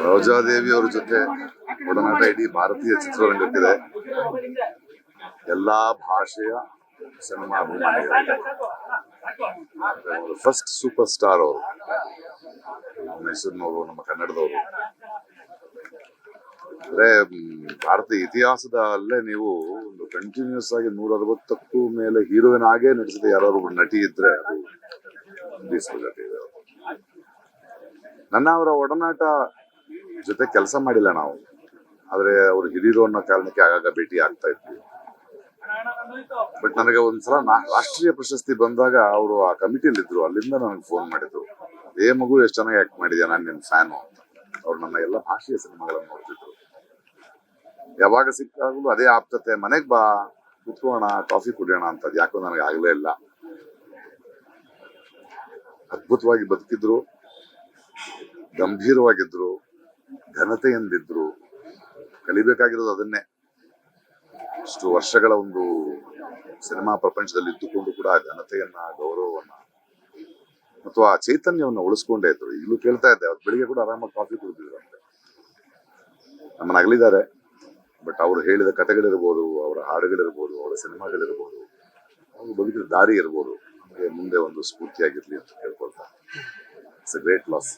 ರೋಜಾದೇವಿ ಅವರ ಜೊತೆ ಒಡನಾಟ ಇಡೀ ಭಾರತೀಯ ಚಿತ್ರರಂಗಕ್ಕಿದೆ. ಎಲ್ಲಾ ಭಾಷೆಯ ಸಿನಿಮಾ ಅಭಿಮಾನಿಗಳಿಗೆ ಫಸ್ಟ್ ಸೂಪರ್ ಸ್ಟಾರ್ ಅವರು. ಮೈಸೂರಿನವರು, ನಮ್ಮ ಕನ್ನಡದವರು. ಅಂದ್ರೆ ಭಾರತೀಯ ಇತಿಹಾಸದಲ್ಲೇ ನೀವು ಒಂದು ಕಂಟಿನ್ಯೂಸ್ ಆಗಿ 160ಕ್ಕೂ ಮೇಲೆ ಹೀರೋಯಿನ್ ಆಗೇ ನಡೆಸಿದ ಯಾರು ನಟಿ ಇದ್ರೆ ಅದು ನನ್ನ ಅವರ ಒಡನಾಟ ಜೊತೆ ಕೆಲಸ ಮಾಡಿಲ್ಲ ನಾವು, ಆದ್ರೆ ಅವ್ರು ಹಿರಿಯರು ಅನ್ನೋ ಕಾರಣಕ್ಕೆ ಆಗಾಗ ಭೇಟಿ ಆಗ್ತಾ ಇದ್ವಿ. ಬಟ್ ನನಗೆ ಒಂದ್ಸಲ ರಾಷ್ಟ್ರೀಯ ಪ್ರಶಸ್ತಿ ಬಂದಾಗ ಅವರು ಆ ಕಮಿಟಿಯಲ್ಲಿ ಇದ್ರು, ಅಲ್ಲಿಂದ ನನಗೆ ಫೋನ್ ಮಾಡಿದ್ರು, ಮಗು ಎಷ್ಟು ಚೆನ್ನಾಗಿ ಆಕ್ಟ್ ಮಾಡಿದ್ಯಾ, ನಾನು ನಿಮ್ ಫ್ಯಾನು ಅಂತ. ಅವ್ರು ನನ್ನ ಎಲ್ಲ ಭಾಷೆಯ ಸಿನಿಮಾಗಳನ್ನು ನೋಡ್ತಿದ್ರು. ಯಾವಾಗ ಸಿಕ್ಕಾಗಲೂ ಅದೇ ಆಪ್ತತೆ, ಮನೆಗ್ ಬಾ ಕುತ್ಕೋಣ ಕಾಫಿ ಕುಡಿಯೋಣ ಅಂತ. ಯಾಕೋ ನನಗೆ ಆಗ್ಲೇ ಇಲ್ಲ. ಅದ್ಭುತವಾಗಿ ಬದುಕಿದ್ರು, ಗಂಭೀರವಾಗಿದ್ರು, ಘನತೆಯಿಂದಿದ್ರು. ಕಲಿಬೇಕಾಗಿರೋದು ಅದನ್ನೇ. ಇಷ್ಟು ವರ್ಷಗಳ ಒಂದು ಸಿನಿಮಾ ಪ್ರಪಂಚದಲ್ಲಿ ಇದ್ದುಕೊಂಡು ಕೂಡ ಆ ಘನತೆಯನ್ನ, ಗೌರವವನ್ನ ಮತ್ತು ಆ ಚೈತನ್ಯವನ್ನ ಉಳಿಸ್ಕೊಂಡೇ ಇದ್ರು. ಈಗಲೂ ಕೇಳ್ತಾ ಇದ್ದೆ, ಅವ್ರು ಬೆಳಿಗ್ಗೆ ಕೂಡ ಆರಾಮಾಗಿ ಕಾಫಿ ಕುಡಿದಿದ್ರು ಅಂತೆ. ನಮ್ಮನ್ನ ಅಗಲಿದ್ದಾರೆ, ಬಟ್ ಅವರು ಹೇಳಿದ ಕಥೆಗಳಿರ್ಬೋದು, ಅವರ ಹಾಡುಗಳಿರ್ಬೋದು, ಅವರ ಸಿನಿಮಾಗಳಿರ್ಬೋದು, ಅವರು ಬದುಕಿದ ದಾರಿ ಇರ್ಬೋದು, ನಮಗೆ ಮುಂದೆ ಒಂದು ಸ್ಫೂರ್ತಿಯಾಗಿರ್ಲಿ ಅಂತ ಕೇಳ್ಕೊಳ್ತಾ. It's a great loss.